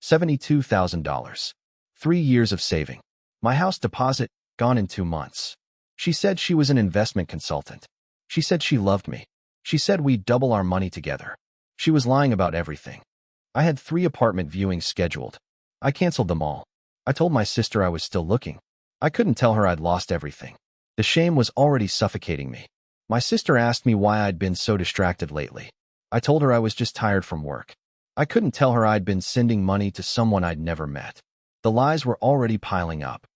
$72,000. 3 years of saving. My house deposit, gone in 2 months. She said she was an investment consultant. She said she loved me. She said we'd double our money together. She was lying about everything. I had 3 apartment viewings scheduled. I canceled them all. I told my sister I was still looking. I couldn't tell her I'd lost everything. The shame was already suffocating me. My sister asked me why I'd been so distracted lately. I told her I was just tired from work. I couldn't tell her I'd been sending money to someone I'd never met. The lies were already piling up.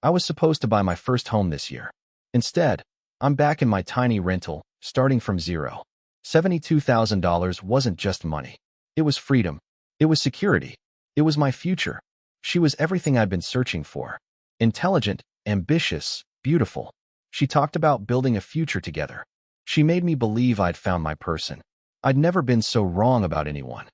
I was supposed to buy my first home this year. Instead, I'm back in my tiny rental, starting from zero. $72,000 wasn't just money. It was freedom. It was security. It was my future. She was everything I'd been searching for. Intelligent, ambitious, beautiful. She talked about building a future together. She made me believe I'd found my person. I'd never been so wrong about anyone.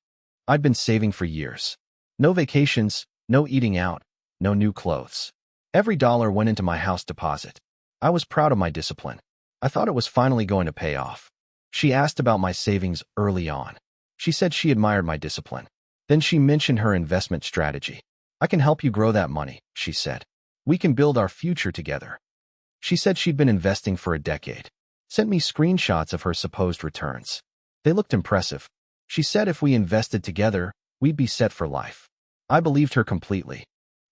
I'd been saving for years. No vacations, no eating out, no new clothes. Every dollar went into my house deposit. I was proud of my discipline. I thought it was finally going to pay off. She asked about my savings early on. She said she admired my discipline. Then she mentioned her investment strategy. I can help you grow that money, she said. We can build our future together. She said she'd been investing for a decade. Sent me screenshots of her supposed returns. They looked impressive. She said if we invested together, we'd be set for life. I believed her completely.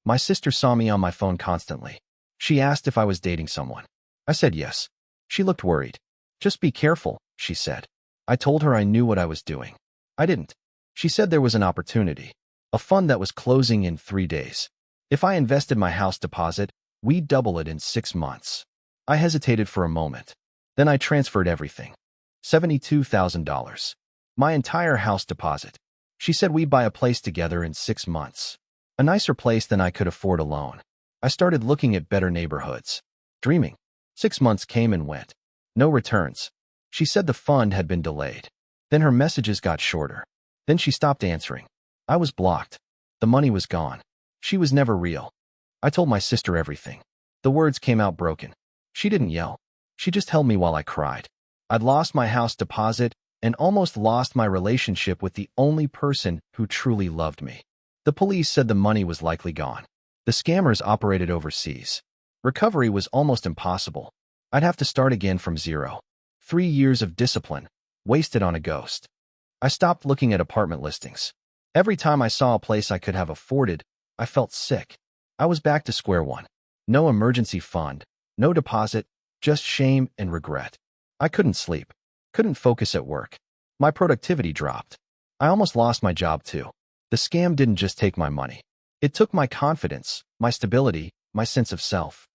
My sister saw me on my phone constantly. She asked if I was dating someone. I said yes. She looked worried. Just be careful, she said. I told her I knew what I was doing. I didn't. She said there was an opportunity. A fund that was closing in 3 days. If I invested my house deposit, we'd double it in 6 months. I hesitated for a moment. Then I transferred everything. $72,000. My entire house deposit. She said we'd buy a place together in 6 months. A nicer place than I could afford alone. I started looking at better neighborhoods. Dreaming. 6 months came and went. No returns. She said the fund had been delayed. Then her messages got shorter. Then she stopped answering. I was blocked. The money was gone. She was never real. I told my sister everything. The words came out broken. She didn't yell. She just held me while I cried. I'd lost my house deposit and almost lost my relationship with the only person who truly loved me. The police said the money was likely gone. The scammers operated overseas. Recovery was almost impossible. I'd have to start again from zero. 3 years of discipline, wasted on a ghost. I stopped looking at apartment listings. Every time I saw a place I could have afforded, I felt sick. I was back to square one. No emergency fund, no deposit, just shame and regret. I couldn't sleep, couldn't focus at work. My productivity dropped. I almost lost my job too. The scam didn't just take my money. It took my confidence, my stability, my sense of self.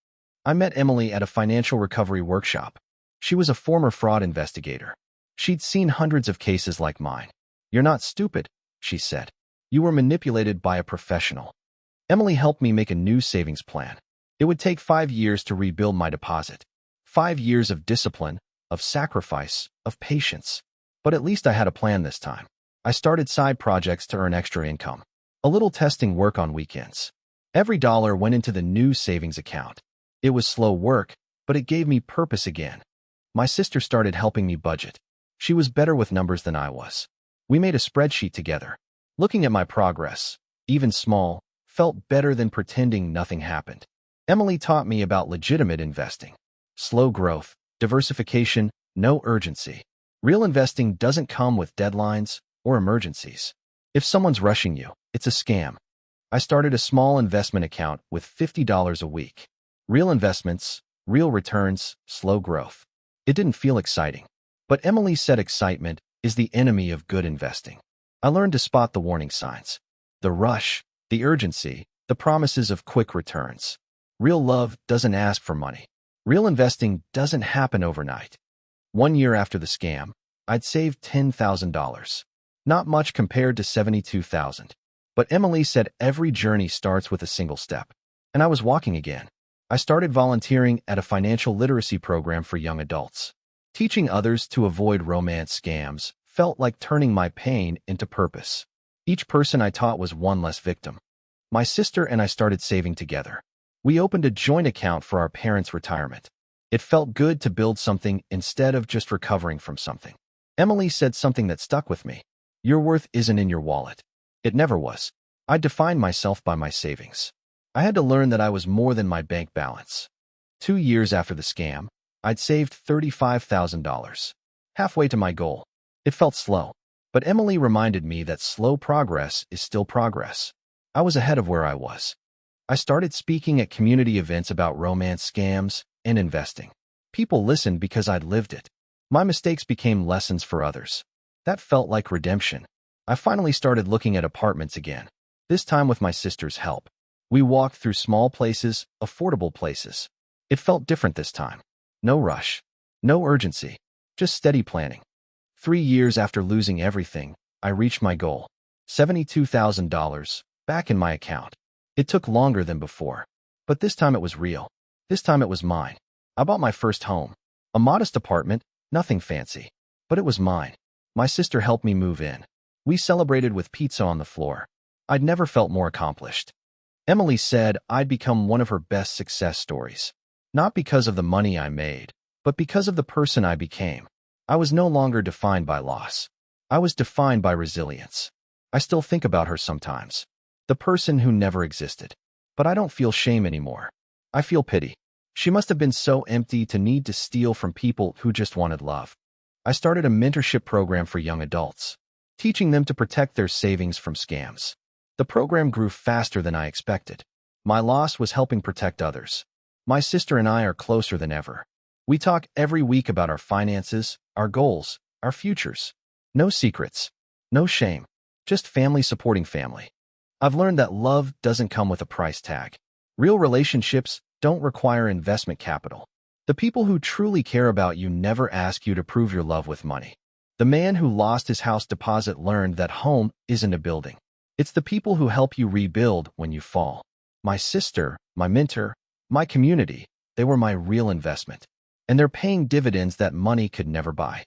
I met Emily at a financial recovery workshop. She was a former fraud investigator. She'd seen hundreds of cases like mine. You're not stupid, she said. You were manipulated by a professional. Emily helped me make a new savings plan. It would take 5 years to rebuild my deposit. 5 years of discipline, of sacrifice, of patience. But at least I had a plan this time. I started side projects to earn extra income. A little testing work on weekends. Every dollar went into the new savings account. It was slow work, but it gave me purpose again. My sister started helping me budget. She was better with numbers than I was. We made a spreadsheet together. Looking at my progress, even small, felt better than pretending nothing happened. Emily taught me about legitimate investing. Slow growth, diversification, no urgency. Real investing doesn't come with deadlines or emergencies. If someone's rushing you, it's a scam. I started a small investment account with $50 a week. Real investments, real returns, slow growth. It didn't feel exciting. But Emily said excitement is the enemy of good investing. I learned to spot the warning signs. The rush, the urgency, the promises of quick returns. Real love doesn't ask for money. Real investing doesn't happen overnight. 1 year after the scam, I'd saved $10,000. Not much compared to $72,000. But Emily said every journey starts with a single step. And I was walking again. I started volunteering at a financial literacy program for young adults. Teaching others to avoid romance scams felt like turning my pain into purpose. Each person I taught was one less victim. My sister and I started saving together. We opened a joint account for our parents' retirement. It felt good to build something instead of just recovering from something. Emily said something that stuck with me. Your worth isn't in your wallet. It never was. I defined myself by my savings. I had to learn that I was more than my bank balance. 2 years after the scam, I'd saved $35,000. Halfway to my goal. It felt slow, but Emily reminded me that slow progress is still progress. I was ahead of where I was. I started speaking at community events about romance scams and investing. People listened because I'd lived it. My mistakes became lessons for others. That felt like redemption. I finally started looking at apartments again, this time with my sister's help. We walked through small places, affordable places. It felt different this time. No rush. No urgency. Just steady planning. 3 years after losing everything, I reached my goal. $72,000 back in my account. It took longer than before. But this time it was real. This time it was mine. I bought my first home. A modest apartment, nothing fancy. But it was mine. My sister helped me move in. We celebrated with pizza on the floor. I'd never felt more accomplished. Emily said I'd become one of her best success stories. Not because of the money I made, but because of the person I became. I was no longer defined by loss. I was defined by resilience. I still think about her sometimes. The person who never existed. But I don't feel shame anymore. I feel pity. She must have been so empty to need to steal from people who just wanted love. I started a mentorship program for young adults, teaching them to protect their savings from scams. The program grew faster than I expected. My loss was helping protect others. My sister and I are closer than ever. We talk every week about our finances, our goals, our futures. No secrets. No shame. Just family supporting family. I've learned that love doesn't come with a price tag. Real relationships don't require investment capital. The people who truly care about you never ask you to prove your love with money. The man who lost his house deposit learned that home isn't a building. It's the people who help you rebuild when you fall. My sister, my mentor, my community, they were my real investment. And they're paying dividends that money could never buy.